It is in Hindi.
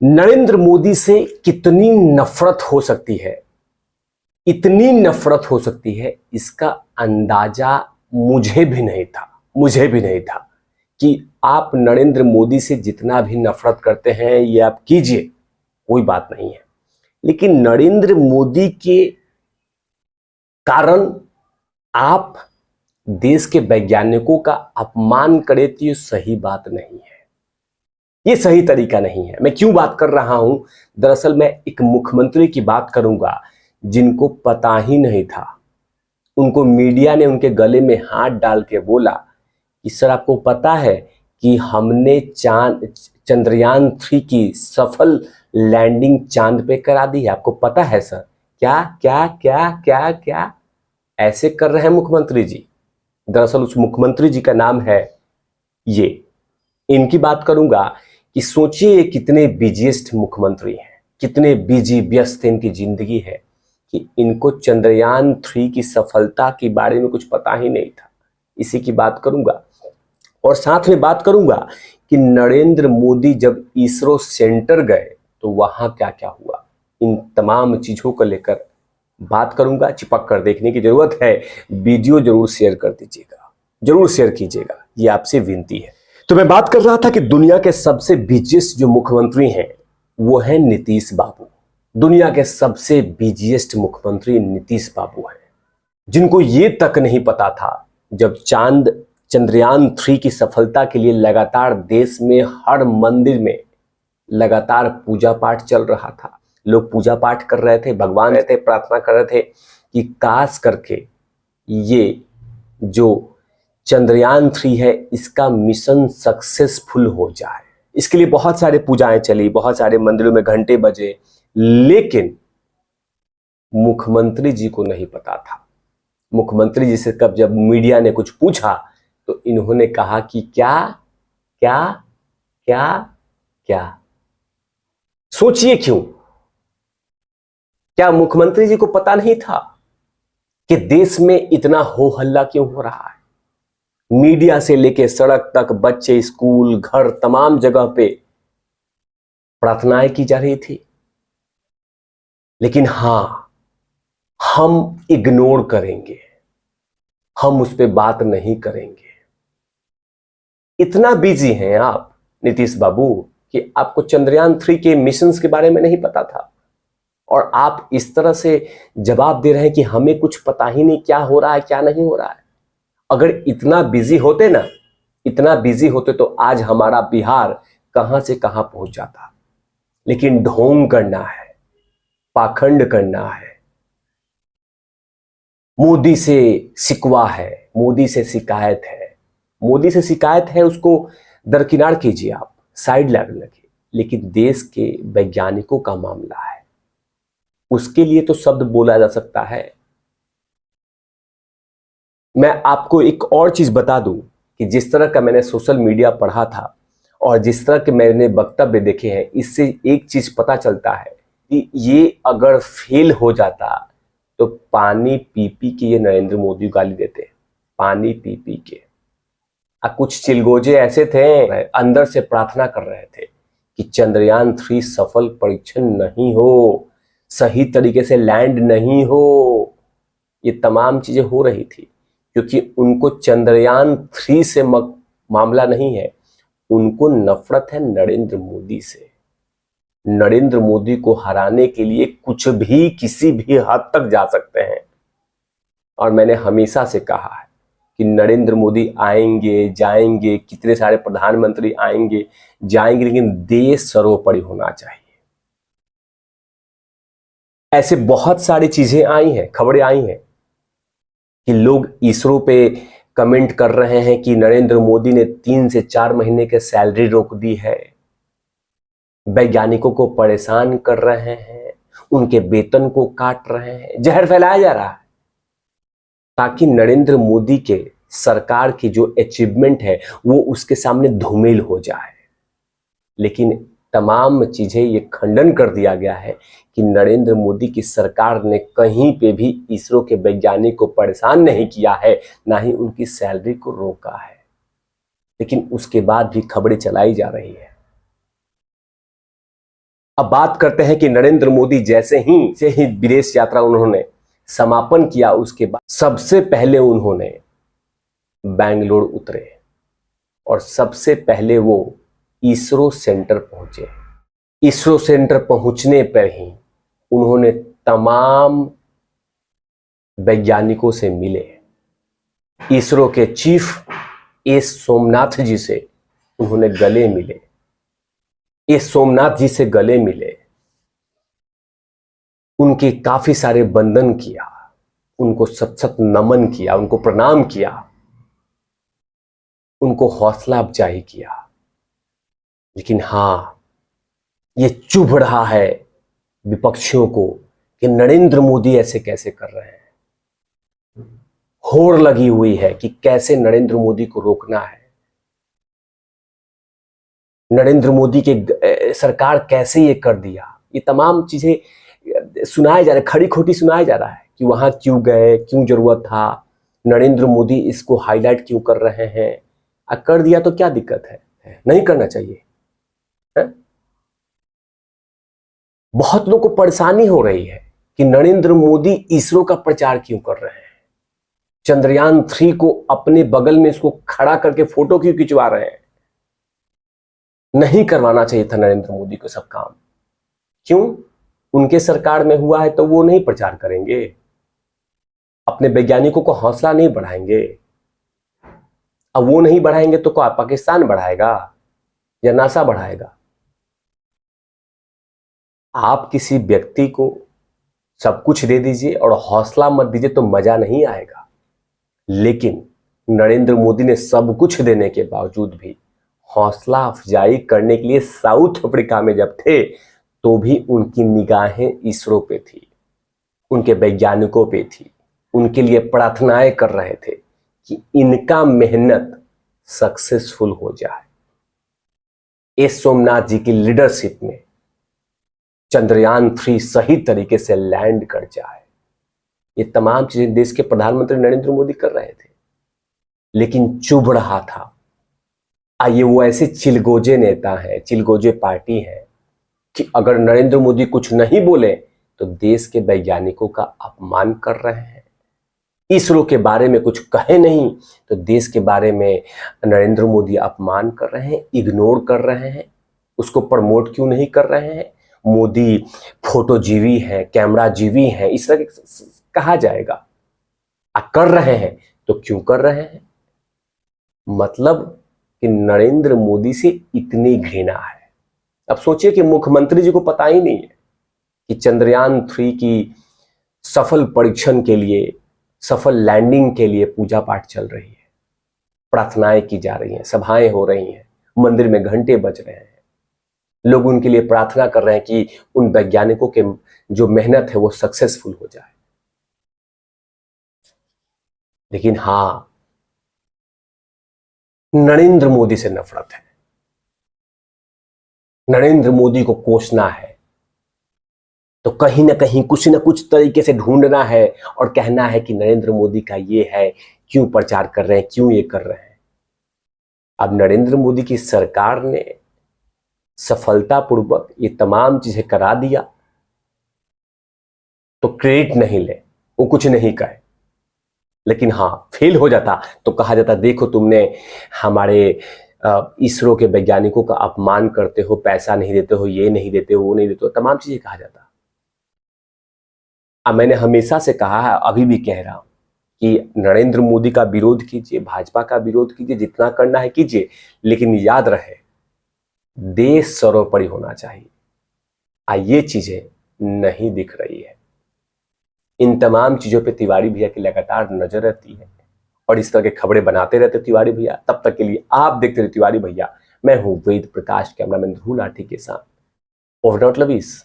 नरेंद्र मोदी से कितनी नफरत हो सकती है, इतनी नफरत हो सकती है, इसका अंदाजा मुझे भी नहीं था कि आप नरेंद्र मोदी से जितना भी नफरत करते हैं ये आप कीजिए, कोई बात नहीं है। लेकिन नरेंद्र मोदी के कारण आप देश के वैज्ञानिकों का अपमान करें तो ये सही बात नहीं है, ये सही तरीका नहीं है। मैं क्यों बात कर रहा हूं? दरअसल मैं एक मुख्यमंत्री की बात करूंगा जिनको पता ही नहीं था। उनको मीडिया ने उनके गले में हाथ डाल के बोला कि सर आपको पता है कि हमने चंद्रयान 3 की सफल लैंडिंग चांद पे करा दी है, आपको पता है सर? क्या क्या क्या क्या क्या ऐसे कर रहे हैं मुख्यमंत्री जी। दरअसल उस मुख्यमंत्री जी का नाम है ये। इनकी बात करूंगा कि सोचिए कितने बिजीएस्ट मुख्यमंत्री हैं, कितने बिजी व्यस्त इनकी जिंदगी है कि इनको चंद्रयान 3 की सफलता के बारे में कुछ पता ही नहीं था। इसी की बात करूंगा और साथ में बात करूंगा कि नरेंद्र मोदी जब इसरो सेंटर गए तो वहां क्या क्या हुआ। इन तमाम चीजों को लेकर बात करूंगा। चिपक कर देखने की जरूरत है। वीडियो जरूर शेयर कर दीजिएगा, जरूर शेयर कीजिएगा, ये आपसे विनती है। तो मैं बात कर रहा था कि दुनिया के सबसे बिजीएस्ट जो मुख्यमंत्री हैं वो है नीतीश बाबू। दुनिया के सबसे बिजीएस्ट मुख्यमंत्री नीतीश बाबू हैं, जिनको ये तक नहीं पता था जब चंद्रयान 3 की सफलता के लिए लगातार देश में हर मंदिर में लगातार पूजा पाठ चल रहा था। लोग पूजा पाठ कर रहे थे, भगवान रहते प्रार्थना कर रहे थे कि काश करके ये जो चंद्रयान 3 है इसका मिशन सक्सेसफुल हो जाए। इसके लिए बहुत सारे पूजाएं चली, बहुत सारे मंदिरों में घंटे बजे, लेकिन मुख्यमंत्री जी को नहीं पता था। मुख्यमंत्री जी से कब जब मीडिया ने कुछ पूछा तो इन्होंने कहा कि क्या क्या क्या क्या। सोचिए क्यों? क्या मुख्यमंत्री जी को पता नहीं था कि देश में इतना हो हल्ला क्यों हो रहा है? मीडिया से लेके सड़क तक, बच्चे, स्कूल, घर, तमाम जगह पे प्रार्थनाएं की जा रही थी। लेकिन हां, हम इग्नोर करेंगे, हम उस पर बात नहीं करेंगे। इतना बिजी हैं आप नीतीश बाबू कि आपको चंद्रयान 3 के मिशंस के बारे में नहीं पता था और आप इस तरह से जवाब दे रहे हैं कि हमें कुछ पता ही नहीं क्या हो रहा है, क्या नहीं हो रहा है। अगर इतना बिजी होते ना, इतना बिजी होते तो आज हमारा बिहार कहां से कहां पहुंच जाता। लेकिन ढोंग करना है, पाखंड करना है, मोदी से शिकवा है, मोदी से शिकायत है, मोदी से शिकायत है, उसको दरकिनार कीजिए, आप साइड लगे। लेकिन देश के वैज्ञानिकों का मामला है, उसके लिए तो शब्द बोला जा सकता है। मैं आपको एक और चीज बता दूं कि जिस तरह का मैंने सोशल मीडिया पढ़ा था और जिस तरह के मैंने वक्तव्य देखे हैं, इससे एक चीज पता चलता है कि ये अगर फेल हो जाता तो पानी पी पी के ये नरेंद्र मोदी गाली देते, पानी पी पी के। कुछ चिलगोजे ऐसे थे अंदर से प्रार्थना कर रहे थे कि चंद्रयान 3 सफल परीक्षण नहीं हो, सही तरीके से लैंड नहीं हो। ये तमाम चीजें हो रही थी क्योंकि उनको चंद्रयान 3 से मामला नहीं है, उनको नफरत है नरेंद्र मोदी से। नरेंद्र मोदी को हराने के लिए कुछ भी, किसी भी हद तक जा सकते हैं। और मैंने हमेशा से कहा है कि नरेंद्र मोदी आएंगे जाएंगे, कितने सारे प्रधानमंत्री आएंगे जाएंगे, लेकिन देश सर्वोपरि होना चाहिए। ऐसे बहुत सारी चीजें आई हैं, खबरें आई हैं कि लोग इसरो पे कमेंट कर रहे हैं कि नरेंद्र मोदी ने 3 से 4 महीने के सैलरी रोक दी है, वैज्ञानिकों को परेशान कर रहे हैं, उनके वेतन को काट रहे हैं, जहर फैलाया जा रहा है ताकि नरेंद्र मोदी के सरकार की जो अचीवमेंट है वो उसके सामने धूमिल हो जाए। लेकिन तमाम चीजें ये खंडन कर दिया गया है कि नरेंद्र मोदी की सरकार ने कहीं पे भी इसरो के वैज्ञानिक को परेशान नहीं किया है, ना ही उनकी सैलरी को रोका है। लेकिन उसके बाद भी खबरें चलाई जा रही है अब बात करते हैं कि नरेंद्र मोदी जैसे ही विदेश यात्रा उन्होंने समापन किया, उसके बाद सबसे पहले उन्होंने बैंगलोर उतरे और सबसे पहले वो इसरो सेंटर पहुंचे। इसरो सेंटर पहुंचने पर ही उन्होंने तमाम वैज्ञानिकों से मिले। इसरो के चीफ एस सोमनाथ जी से उन्होंने गले मिले। एस सोमनाथ जी से गले मिले, उनके काफी सारे वंदन किया, उनको सत सत नमन किया, उनको प्रणाम किया, उनको हौसला अफजाई किया। लेकिन हां, ये चुभ रहा है विपक्षियों को कि नरेंद्र मोदी ऐसे कैसे कर रहे हैं। होड़ लगी हुई है कि कैसे नरेंद्र मोदी को रोकना है। नरेंद्र मोदी के सरकार कैसे ये कर दिया। ये तमाम चीजें सुनाए जा रहे, खड़ी खोटी सुनाया जा रहा है कि वहां क्यों गए, क्यों जरूरत था, नरेंद्र मोदी इसको हाईलाइट क्यों कर रहे हैं। कर दिया तो क्या दिक्कत है, नहीं करना चाहिए है? बहुत लोगों को परेशानी हो रही है कि नरेंद्र मोदी इसरो का प्रचार क्यों कर रहे हैं, चंद्रयान 3 को अपने बगल में इसको खड़ा करके फोटो क्यों खिंचवा रहे हैं। नहीं करवाना चाहिए था नरेंद्र मोदी को सब काम। क्यों? उनके सरकार में हुआ है तो वो नहीं प्रचार करेंगे, अपने वैज्ञानिकों को हौसला नहीं बढ़ाएंगे। अब वो नहीं बढ़ाएंगे तो क्या पाकिस्तान बढ़ाएगा या नासा बढ़ाएगा? आप किसी व्यक्ति को सब कुछ दे दीजिए और हौसला मत दीजिए तो मजा नहीं आएगा। लेकिन नरेंद्र मोदी ने सब कुछ देने के बावजूद भी हौसला अफजाई करने के लिए साउथ अफ्रीका में जब थे तो भी उनकी निगाहें इसरो पे थी, उनके वैज्ञानिकों पे थी, उनके लिए प्रार्थनाएं कर रहे थे कि इनका मेहनत सक्सेसफुल हो जाए। एस सोमनाथ जी की लीडरशिप में चंद्रयान 3 सही तरीके से लैंड कर जाए। ये तमाम चीजें देश के प्रधानमंत्री नरेंद्र मोदी कर रहे थे, लेकिन चुभ रहा था। आइए, वो ऐसे चिलगोजे नेता हैं, चिलगोजे पार्टी है कि अगर नरेंद्र मोदी कुछ नहीं बोले तो देश के वैज्ञानिकों का अपमान कर रहे हैं। इसरो के बारे में कुछ कहे नहीं तो देश के बारे में नरेंद्र मोदी अपमान कर रहे हैं, इग्नोर कर रहे हैं, उसको प्रमोट क्यों नहीं कर रहे हैं। मोदी फोटो जीवी है, कैमरा जीवी है, इस तरह कहा जाएगा। कर रहे हैं तो क्यों कर रहे हैं? मतलब कि नरेंद्र मोदी से इतनी घृणा है। अब सोचिए कि मुख्यमंत्री जी को पता ही नहीं है कि चंद्रयान 3 की सफल परीक्षण के लिए, सफल लैंडिंग के लिए पूजा पाठ चल रही है, प्रार्थनाएं की जा रही हैं, सभाएं हो रही हैं, मंदिर में घंटे बज रहे हैं, लोग उनके लिए प्रार्थना कर रहे हैं कि उन वैज्ञानिकों के जो मेहनत है वो सक्सेसफुल हो जाए। लेकिन हां, नरेंद्र मोदी से नफरत है, नरेंद्र मोदी को कोसना है तो कहीं ना कहीं कुछ ना कुछ तरीके से ढूंढना है और कहना है कि नरेंद्र मोदी का ये है, क्यों प्रचार कर रहे हैं, क्यों ये कर रहे हैं। अब नरेंद्र मोदी की सरकार ने सफलतापूर्वक ये तमाम चीजें करा दिया तो क्रेडिट नहीं ले, वो कुछ नहीं कहे। लेकिन हां, फेल हो जाता तो कहा जाता देखो तुमने हमारे इसरो के वैज्ञानिकों का अपमान करते हो, पैसा नहीं देते हो, ये नहीं देते हो, वो नहीं देते हो, तमाम चीजें कहा जाता। अब मैंने हमेशा से कहा है, अभी भी कह रहा हूं कि नरेंद्र मोदी का विरोध कीजिए, भाजपा का विरोध कीजिए, जितना करना है कीजिए, लेकिन याद रहे देश सर्वोपरि होना चाहिए। ये चीजें नहीं दिख रही है। इन तमाम चीजों पे तिवारी भैया की लगातार नजर रहती है और इस तरह के खबरें बनाते रहते तिवारी भैया। तब तक के लिए आप देखते रहे तिवारी भैया। मैं हूं वेद प्रकाश, कैमरामैन ध्रुव लाठी के साथ। Over out lovies.